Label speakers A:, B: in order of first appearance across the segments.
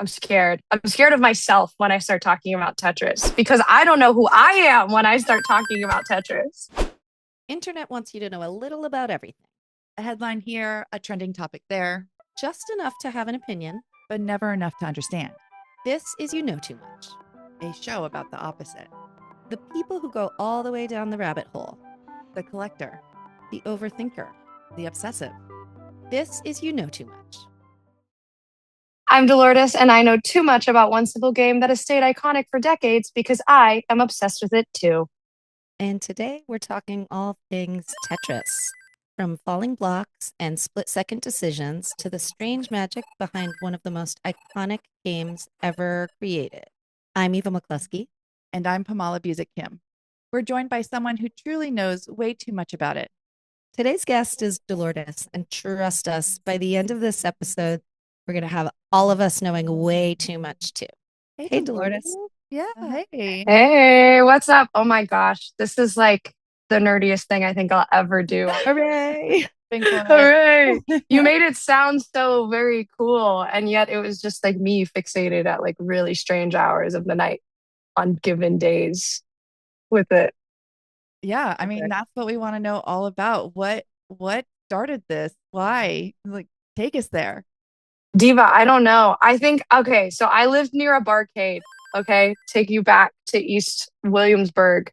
A: I'm scared. I'm scared of myself when I start talking about Tetris because I don't know who I am when I start talking about Tetris.
B: Internet wants you to know a little about everything,
C: A headline here, a trending topic there,
B: just enough to have an opinion.
C: but never enough to understand.
B: This is You Know Too Much.
C: A show about the opposite.
B: The people who go all the way down the rabbit hole,
C: The collector,
B: the overthinker.
C: the obsessive.
B: This is You Know Too Much.
A: I'm Dolores, and I know too much about one simple game that has stayed iconic for decades because I am obsessed with it too.
B: And today we're talking all things Tetris. From falling blocks and split-second decisions to the strange magic behind one of the most iconic games ever created. I'm Eva McCluskey.
C: And I'm Pamela Busick Kim. We're joined by someone who truly knows way too much about it.
B: Today's guest is Dolores, and trust us, by the end of this episode, we're going to have all of us knowing way too much too. Hey, Dolores.
C: Yeah, hey.
A: Hey, what's up? Oh my gosh, this is like the nerdiest thing I think I'll ever do.
B: Hooray!
A: Hooray! You made it sound so very cool, and yet it was just like me fixated at like really strange hours of the night on given days with it.
C: Yeah, I mean,
A: Okay.
C: that's what we want to know all about. What started this? Why? Like, take us there.
A: Diva, I don't know. I think, okay, so I lived near a barcade, okay? Take you back to East Williamsburg.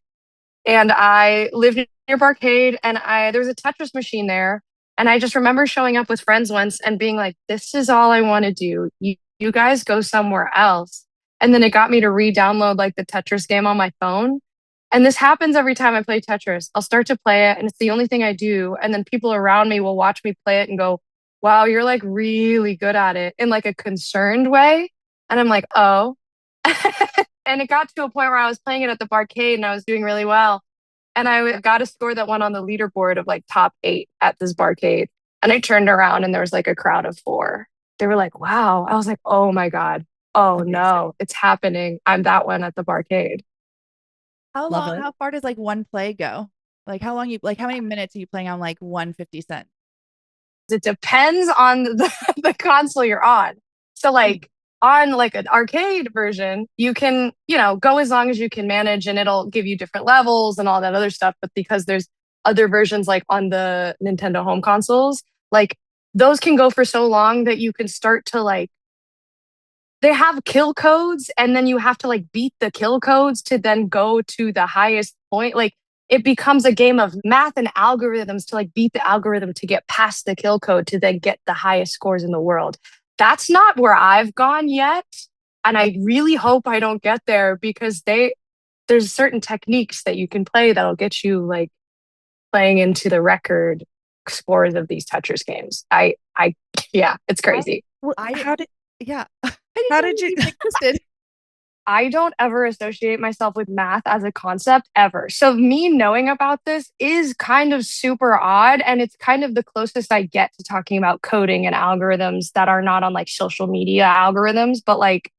A: And I lived near barcade and there was a Tetris machine there. And I just remember showing up with friends once and being like, this is all I want to do. You guys go somewhere else. And then it got me to re-download like the Tetris game on my phone. And this happens every time I play Tetris. I'll start to play it and it's the only thing I do. And then people around me will watch me play it and go, wow, you're like really good at it in like a concerned way. And I'm like, oh. And it got to a point where I was playing it at the barcade and I was doing really well. And I got a score that went on the leaderboard of like top 8 at this barcade. And I turned around and there was like a crowd of 4. They were like, wow. I was like, oh my God. Oh
C: Amazing.
A: no, it's happening. I'm that one at the barcade.
B: Love it.
C: How far does like one play go? Like how many minutes are you playing on like 150 cents?
A: It depends on the console you're on. So like on like an arcade version, you can, go as long as you can manage and it'll give you different levels and all that other stuff. But because there's other versions like on the Nintendo home consoles, like those can go for so long that you can start to like, they have kill codes and then you have to like beat the kill codes to then go to the highest point. Like it becomes a game of math and algorithms to like beat the algorithm to get past the kill code to then get the highest scores in the world. That's not where I've gone yet. And I really hope I don't get there because there's certain techniques that you can play that'll get you like playing into the record scores of these Tetris games. Yeah, it's crazy.
B: How did
C: Yeah.
B: How did you-
C: Existed?
A: I don't ever associate myself with math as a concept ever. So me knowing about this is kind of super odd. And it's kind of the closest I get to talking about coding and algorithms that are not on like social media algorithms. But like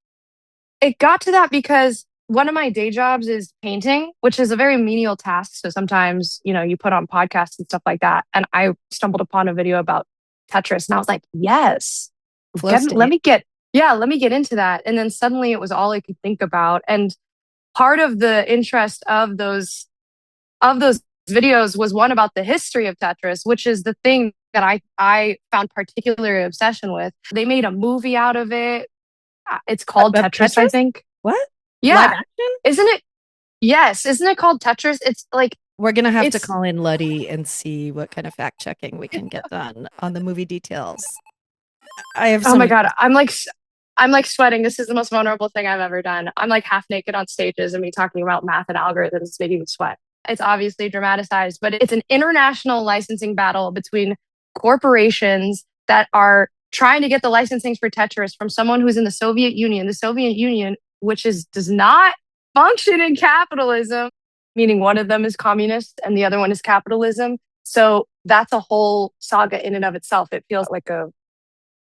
A: it got to that because one of my day jobs is painting, which is a very menial task. So sometimes, you put on podcasts and stuff like that. And I stumbled upon a video about Tetris and I was like, yes, let me get into that. And then suddenly it was all I could think about. And part of the interest of those videos was one about the history of Tetris, which is the thing that I found particular obsession with. They made a movie out of it. It's called Tetris, I think.
B: What?
A: Yeah.
B: Live action?
A: Isn't it? Yes. Isn't it called Tetris? It's like
B: We're going to have to call in Luddy and see what kind of fact checking we can get done on the movie details. I have
A: oh my God. I'm like sweating. This is the most vulnerable thing I've ever done. I'm like half naked on stages and me talking about math and algorithms is making me sweat. It's obviously dramatized, but it's an international licensing battle between corporations that are trying to get the licensing for Tetris from someone who's in the Soviet Union. The Soviet Union, which does not function in capitalism, meaning one of them is communist and the other one is capitalism. So that's a whole saga in and of itself. It feels like a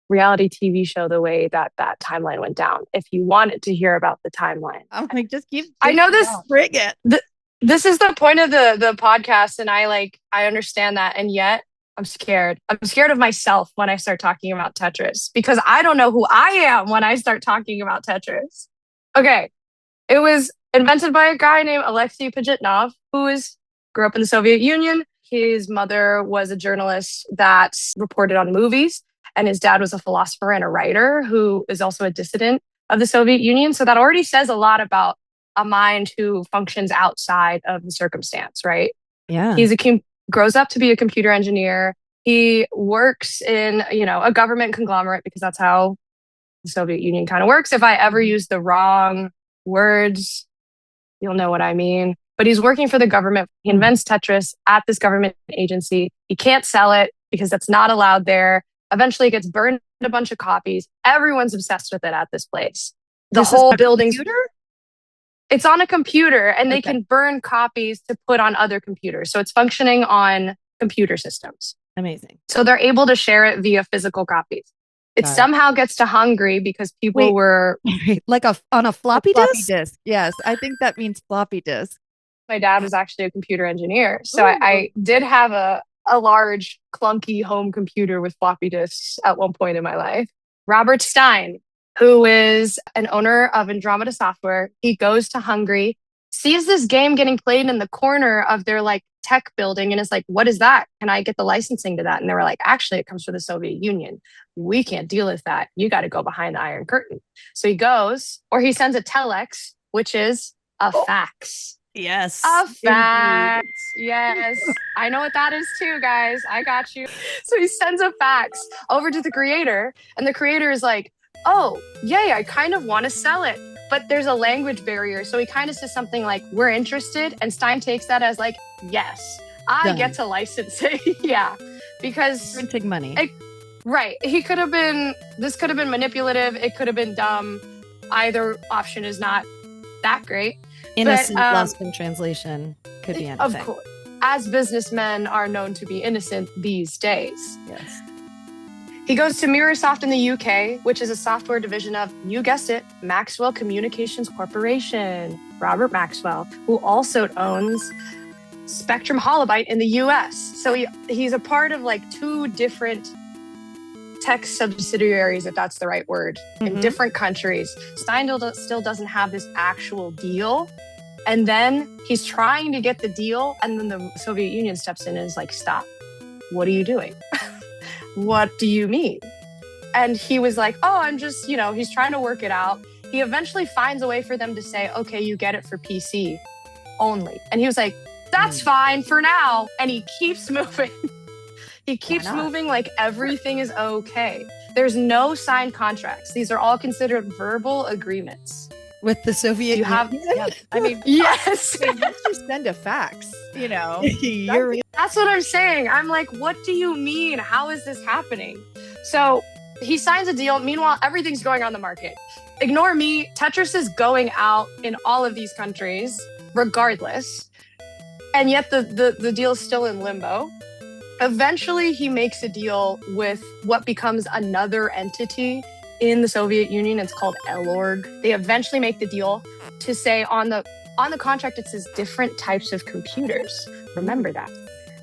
A: reality TV show the way that timeline went down. If you wanted to hear about the timeline,
C: I'm like, just keep.
A: I know this.
B: Bring it.
A: This is the point of the podcast, and I understand that, and yet I'm scared. I'm scared of myself when I start talking about Tetris because I don't know who I am when I start talking about Tetris. Okay. It was invented by a guy named Alexei Pajitnov, grew up in the Soviet Union. His mother was a journalist that reported on movies, and his dad was a philosopher and a writer who is also a dissident of the Soviet Union. So that already says a lot about a mind who functions outside of the circumstance, right?
B: Yeah.
A: Grows up to be a computer engineer. He works in, a government conglomerate because that's how the Soviet Union kind of works. If I ever use the wrong words, you'll know what I mean. But he's working for the government. He invents Tetris at this government agency. He can't sell it because that's not allowed there. Eventually, it gets burned a bunch of copies. Everyone's obsessed with it at this place.
C: This
A: whole
C: is a
A: building's
C: computer?
A: It's on a computer, and they can burn copies to put on other computers. So it's functioning on computer systems.
B: Amazing.
A: So they're able to share it via physical copies. It somehow gets to Hungary because people were
B: like on a floppy disk?
C: Yes, I think that means floppy disk.
A: My dad was actually a computer engineer. So I did have a large, clunky home computer with floppy disks at one point in my life. Robert Stein, who is an owner of Andromeda Software, he goes to Hungary, sees this game getting played in the corner of their tech building, and is like, what is that? Can I get the licensing to that? And they were like, actually, it comes from the Soviet Union. We can't deal with that. You got to go behind the Iron Curtain. So he goes, or he sends a telex, which is a fax.
B: Yes.
A: A fax. Yes. I know what that is too, guys. I got you. So he sends a fax over to the creator, and the creator is like, oh, yay, I kind of want to sell it. But there's a language barrier. So he kind of says something like, we're interested. And Stein takes that as yes, I get to license it. Yeah. Because
B: printing money.
A: Right. This could have been manipulative. It could have been dumb. Either option is not that great.
B: Innocent, lost in translation, could be anything.
A: Of course. As businessmen are known to be innocent these days.
B: Yes.
A: He goes to Microsoft in the UK, which is a software division of, you guessed it, Maxwell Communications Corporation. Robert Maxwell, who also owns Spectrum Holobyte in the US. So he's a part of two different tech subsidiaries, if that's the right word, in different countries. Stein still doesn't have this actual deal. And then he's trying to get the deal, and then the Soviet Union steps in and is like, stop. What are you doing? What do you mean? And he was like, oh, I'm just, he's trying to work it out. He eventually finds a way for them to say, okay, you get it for PC only. And he was like, that's fine for now. And he keeps moving. He keeps moving like everything is okay. There's no signed contracts. These are all considered verbal agreements.
B: With the Soviet Union?
C: Yeah. I mean,
A: yes.
C: Let's just send a fax,
A: That's what I'm saying. I'm like, what do you mean? How is this happening? So he signs a deal. Meanwhile, everything's going on the market. Ignore me. Tetris is going out in all of these countries, regardless. And yet the deal is still in limbo. Eventually, he makes a deal with what becomes another entity in the Soviet Union. It's called Elorg. They eventually make the deal to say on the contract, it says different types of computers. Remember that,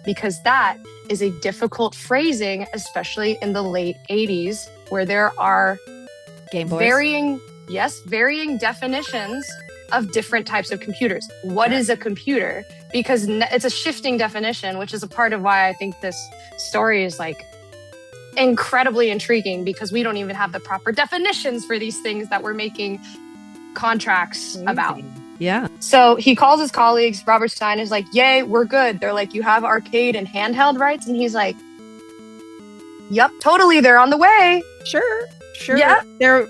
A: because that is a difficult phrasing, especially in the late 80s, where there are
B: Game Boys.
A: varying definitions of different types of computers. What is a computer? Because it's a shifting definition, which is a part of why I think this story is incredibly intriguing, because we don't even have the proper definitions for these things that we're making contracts about.
B: Yeah.
A: So he calls his colleagues. Robert Stein is like, yay, we're good. They're like, you have arcade and handheld rights? And he's like, yep, totally. They're on the way.
B: Sure.
A: Yeah.
B: They're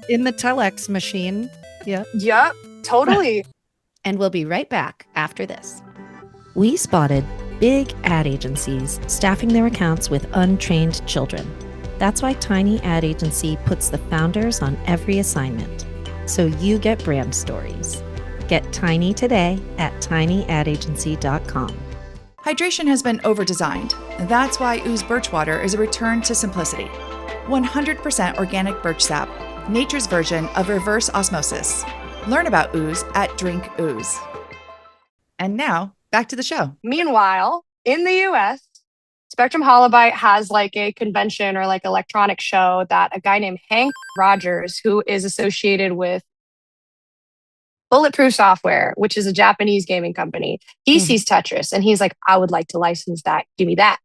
B: in the telex machine. Yeah.
A: Yep, totally.
B: And we'll be right back after this. We spotted big ad agencies staffing their accounts with untrained children. That's why Tiny Ad Agency puts the founders on every assignment, so you get brand stories. Get Tiny today at tinyadagency.com.
D: Hydration has been over-designed. That's why Ooze Birch Water is a return to simplicity. 100% organic birch sap, nature's version of reverse osmosis. Learn about Ooze at Drink Ooze. And now, back to the show.
A: Meanwhile, in the US, Spectrum Holobyte has like a convention or like electronic show that a guy named Hank Rogers, who is associated with Bulletproof Software, which is a Japanese gaming company, he sees Tetris and he's like, I would like to license that. Give me that.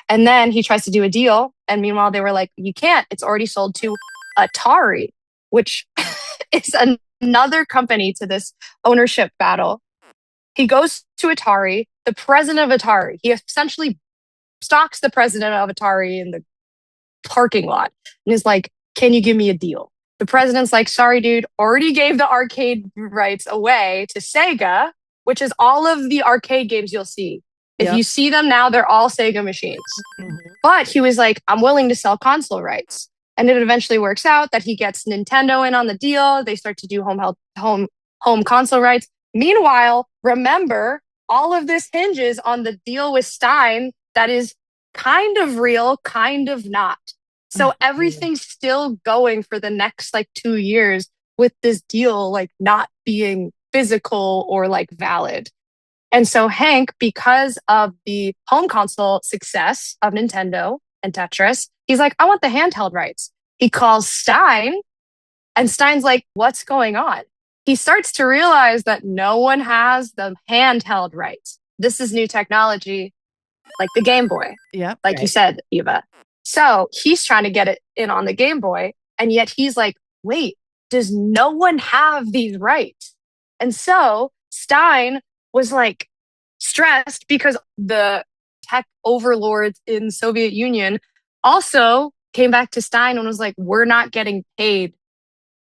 A: And then he tries to do a deal. And meanwhile, they were like, you can't. It's already sold to Atari, which is another company to this ownership battle. He goes to Atari, the president of Atari. He essentially stalks the president of Atari in the parking lot and is like, can you give me a deal? The president's like, sorry, dude, already gave the arcade rights away to Sega, which is all of the arcade games you'll see. If you see them now, they're all Sega machines. But he was like, I'm willing to sell console rights. And it eventually works out that he gets Nintendo in on the deal. They start to do home console rights. Meanwhile, remember, all of this hinges on the deal with Stein that is kind of real, kind of not. So everything's still going for the next like 2 years with this deal like not being physical or like valid. And so Hank, because of the home console success of Nintendo and Tetris, he's like, I want the handheld rights. He calls Stein and Stein's like, what's going on? He starts to realize that no one has the handheld rights. This is new technology, like the Game Boy.
C: Yeah.
A: Like you said, Eva. So he's trying to get it in on the Game Boy. And yet he's like, wait, does no one have these rights? And so Stein was like stressed because the tech overlords in Soviet Union also came back to Stein and was like, we're not getting paid.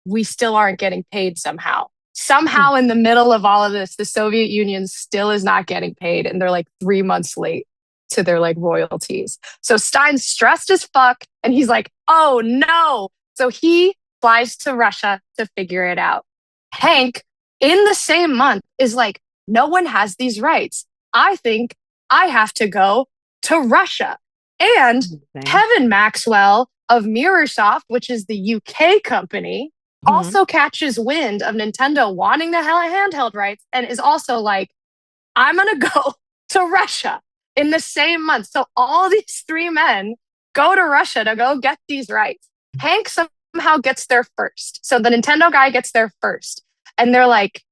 A: We still aren't getting paid somehow. Somehow in the middle of all of this, the Soviet Union still is not getting paid. And they're like 3 months late to their like royalties. So Stein's stressed as fuck. And he's like, oh no. So he flies to Russia to figure it out. Hank, in the same month, is like, no one has these rights. I think I have to go to Russia. And Kevin Maxwell of Mirrorsoft, which is the UK company, also catches wind of Nintendo wanting the handheld rights and is also like, I'm going to go to Russia in the same month. So all these 3 men go to Russia to go get these rights. Hank somehow gets there first. So the Nintendo guy gets there first. And they're like,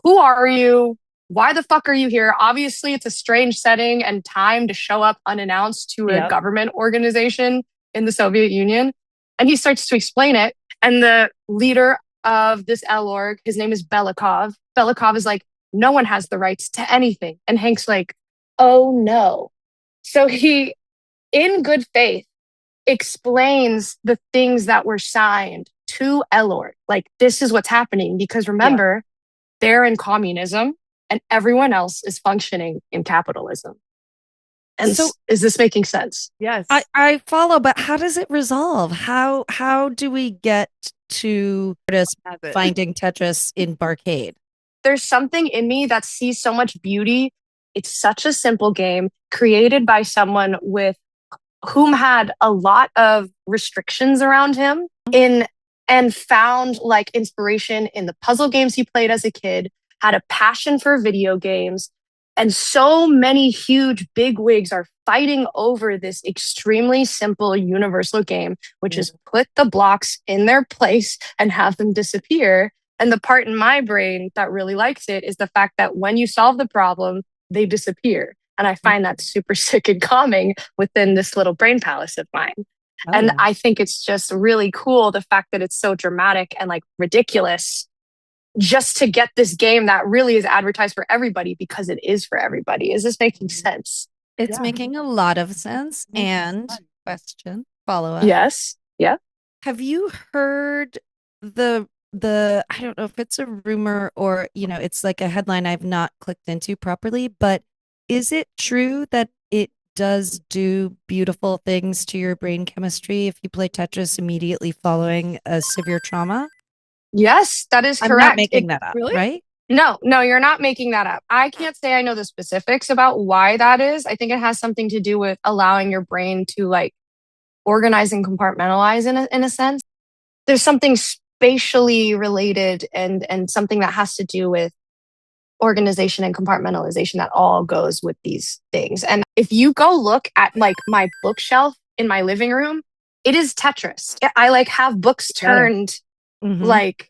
A: who are you? Why the fuck are you here? Obviously, it's a strange setting and time to show up unannounced to a government organization in the Soviet Union. And he starts to explain it. And the leader of this L org, his name is Belikov. Belikov is like, no one has the rights to anything. And Hank's like, oh no. So he, in good faith, explains the things that were signed to L org. Like, this is what's happening. Because remember, they're in communism and everyone else is functioning in capitalism. And so, is this making sense?
C: Yes.
B: I follow, but how does it resolve? How do we get to finding Tetris in Barcade?
A: There's something in me that sees so much beauty. It's such a simple game created by someone with whom had a lot of restrictions around him and found like inspiration in the puzzle games he played as a kid, had a passion for video games. And so many huge bigwigs are fighting over this extremely simple universal game, which is put the blocks in their place and have them disappear. And the part in my brain that really likes it is the fact that when you solve the problem, they disappear. And I find that super sick and calming within this little brain palace of mine. And I think it's just really cool, the fact that it's so dramatic and like ridiculous just to get this game that really is advertised for everybody because it is for everybody. Is this making sense?
B: It's making a lot of sense. And question, follow up.
A: Yes. Yeah.
B: Have you heard the I don't know if it's a rumor or, it's like a headline I've not clicked into properly, but is it true that it does do beautiful things to your brain chemistry if you play Tetris immediately following a severe trauma?
A: Yes, that is correct.
B: I'm not making that up,
C: really?
B: right?
A: No, you're not making that up. I can't say I know the specifics about why that is. I think it has something to do with allowing your brain to like organize and compartmentalize in a sense. There's something spatially related and something that has to do with organization and compartmentalization that all goes with these things. And if you go look at like my bookshelf in my living room, it is Tetris. I like have books turned like,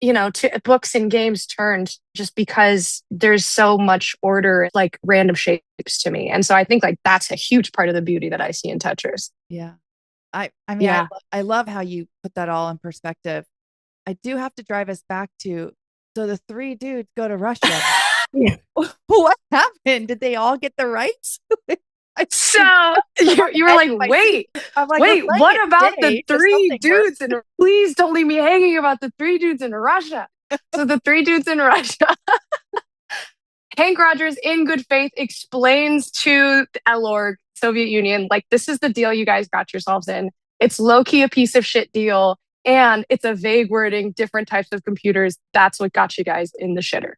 A: to books and games turned just because there's so much order, like random shapes to me. And so I think like that's a huge part of the beauty that I see in Tetris.
C: Yeah. I mean, I love how you put that all in perspective. I do have to drive us back to, so the three dudes go to Russia. What happened? Did they all get the rights?
A: So you were like, wait, what about the three dudes? And please don't leave me hanging about the three dudes in Russia. So the three dudes in Russia, Hank Rogers, in good faith, explains to Elorg, Soviet Union, like, this is the deal you guys got yourselves in. It's low-key a piece of shit deal. And it's a vague wording, different types of computers. That's what got you guys in the shitter.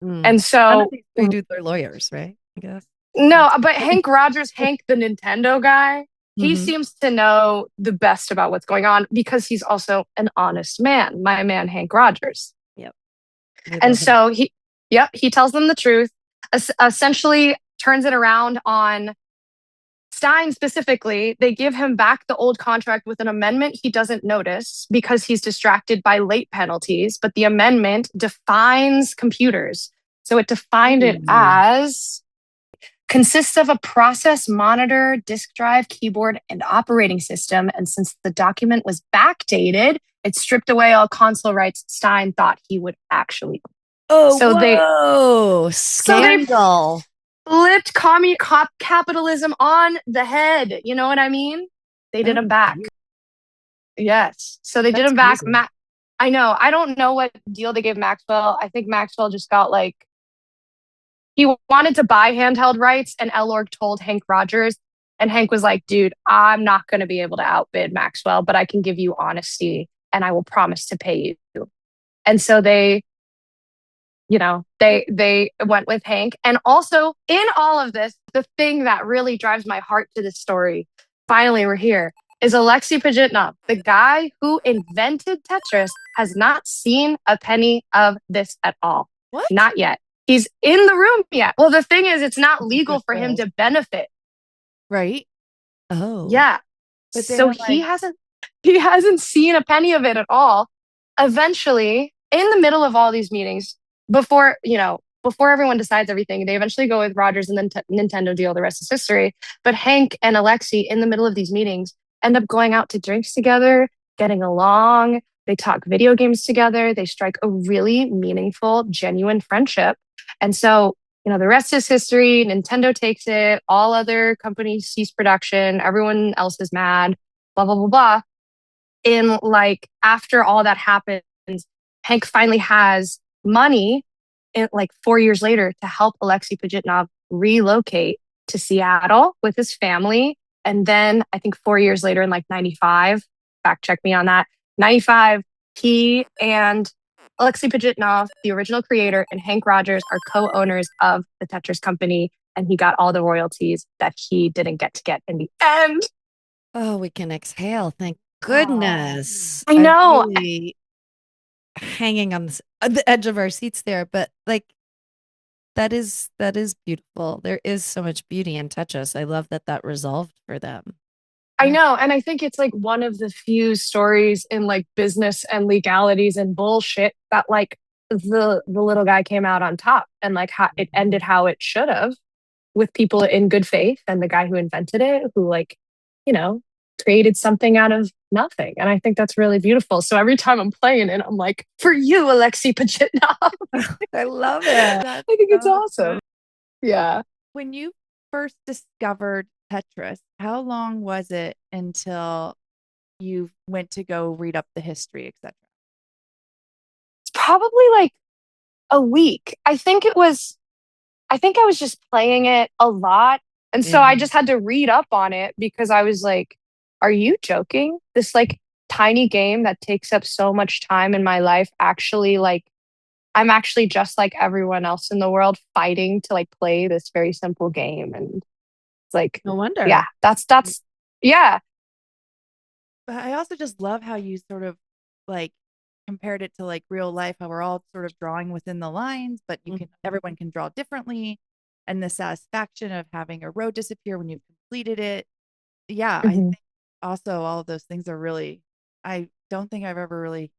A: And so
B: none of these three dudes are lawyers, right? I guess.
A: No, but Hank Rogers, Hank, the Nintendo guy, he seems to know the best about what's going on because he's also an honest man, my man, Hank Rogers.
B: Yep.
A: And so he tells them the truth, essentially turns it around on Stein specifically. They give him back the old contract with an amendment he doesn't notice because he's distracted by late penalties. But the amendment defines computers. So it defined it as consists of a process monitor, disk drive, keyboard, and operating system. And since the document was backdated, it stripped away all console rights Stein thought he would actually.
B: Scandal.
A: Flipped capitalism on the head. You know what I mean? They did him back. Yes. So they did him back. I know. I don't know what deal they gave Maxwell. I think Maxwell just got like, he wanted to buy handheld rights, and Elorg told Hank Rogers, and Hank was like, dude, I'm not going to be able to outbid Maxwell, but I can give you honesty and I will promise to pay you. And so they went with Hank. And also in all of this, the thing that really drives my heart to this story, finally we're here, is Alexei Pajitnov, the guy who invented Tetris, has not seen a penny of this at all.
C: What?
A: Not yet. He's in the room yet. Well, the thing is, it's not legal for him to benefit.
C: Right.
B: Oh.
A: Yeah.
C: But
A: so he hasn't seen a penny of it at all. Eventually, in the middle of all these meetings, before everyone decides everything, they eventually go with Rogers and then Nintendo deal. The rest is history. But Hank and Alexei, in the middle of these meetings, end up going out to drinks together, getting along. They talk video games together. They strike a really meaningful, genuine friendship. And so, the rest is history. Nintendo takes it. All other companies cease production. Everyone else is mad. Blah, blah, blah, blah. In like, after all that happens, Hank finally has money like 4 years later to help Alexei Pajitnov relocate to Seattle with his family. And then I think 4 years later in like 95, fact check me on that, 95, he and Alexei Pajitnov, the original creator, and Hank Rogers are co-owners of the Tetris company. And he got all the royalties that he didn't get to get in the end.
B: Oh, we can exhale. Thank goodness.
A: I know.
B: I'm really hanging on the edge of our seats there, but like that is beautiful. There is so much beauty in Tetris. I love that resolved for them.
A: I know. And I think it's like one of the few stories in like business and legalities and bullshit that like the little guy came out on top, and like how it ended how it should have, with people in good faith and the guy who invented it, who like, created something out of nothing. And I think that's really beautiful. So every time I'm playing it, I'm like, for you, Alexei Pajitnov.
B: I love it.
A: I think it's awesome. Yeah.
C: When you first discovered Tetris, how long was it until you went to go read up the history, etc.?
A: It's probably like a week. I think I was just playing it a lot. And so I just had to read up on it because I was like, are you joking? This like tiny game that takes up so much time in my life, actually, like, I'm actually just like everyone else in the world fighting to like play this very simple game. And it's like,
B: no wonder.
A: Yeah, that's yeah.
C: But I also just love how you sort of like compared it to like real life, how we're all sort of drawing within the lines, but everyone can draw differently. And the satisfaction of having a row disappear when you've completed it. Yeah, I think also all of those things are really, I don't think I've ever really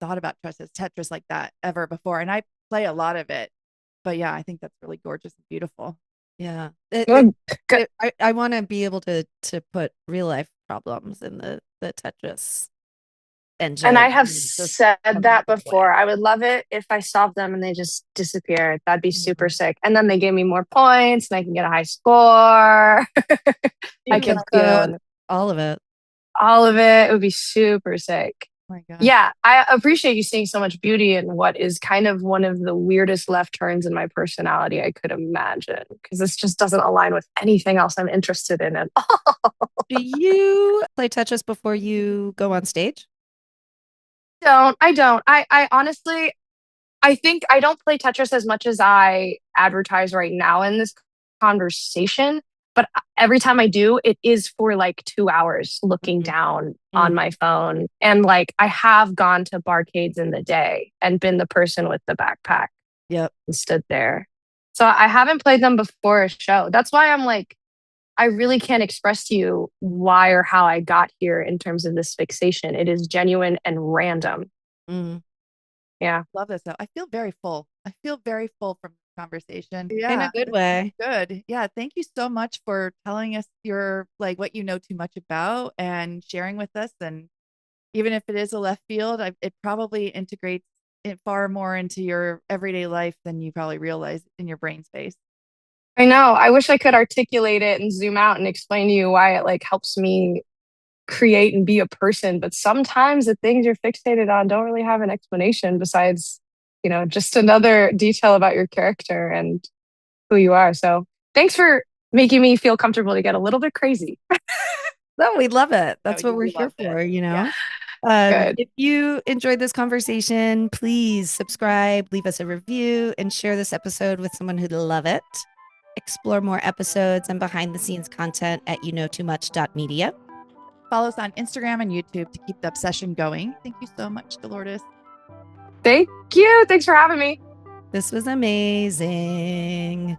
C: thought about Tetris like that ever before. And I play a lot of it, but yeah, I think that's really gorgeous and beautiful.
B: Yeah.
A: Good.
B: I want to be able to put real life problems in the Tetris engine.
A: And I have said that before. I would love it if I solved them and they just disappeared. That'd be super sick. And then they gave me more points and I can get a high score. I can feel
B: all of it.
A: All of it. It would be super sick.
C: Oh my God.
A: Yeah, I appreciate you seeing so much beauty in what is kind of one of the weirdest left turns in my personality I could imagine, because this just doesn't align with anything else I'm interested in at all.
B: Do you play Tetris before you go on stage?
A: I don't. I honestly, I think I don't play Tetris as much as I advertise right now in this conversation. But every time I do, it is for like 2 hours looking down on my phone. And like I have gone to barcades in the day and been the person with the backpack.
B: Yep.
A: And stood there. So I haven't played them before a show. That's why I'm like, I really can't express to you why or how I got here in terms of this fixation. It is genuine and random. Yeah.
C: Love this though. I feel very full. I feel very full from the conversation.
B: Yeah. In a good way.
C: Good. Yeah. Thank you so much for telling us your, like, what you know too much about and sharing with us. And even if it is a left field, it probably integrates it far more into your everyday life than you probably realize in your brain space.
A: I know. I wish I could articulate it and zoom out and explain to you why it like helps me create and be a person. But sometimes the things you're fixated on don't really have an explanation besides, you know, just another detail about your character and who you are. So thanks for making me feel comfortable to get a little bit crazy.
B: No, we love it. That's what we're here for, you know? Yeah. If you enjoyed this conversation, please subscribe, leave us a review, and share this episode with someone who'd love it. Explore more episodes and behind-the-scenes content at youknowtoomuch.media.
C: Follow us on Instagram and YouTube to keep the obsession going. Thank you so much, Dolores.
A: Thank you. Thanks for having me.
B: This was amazing.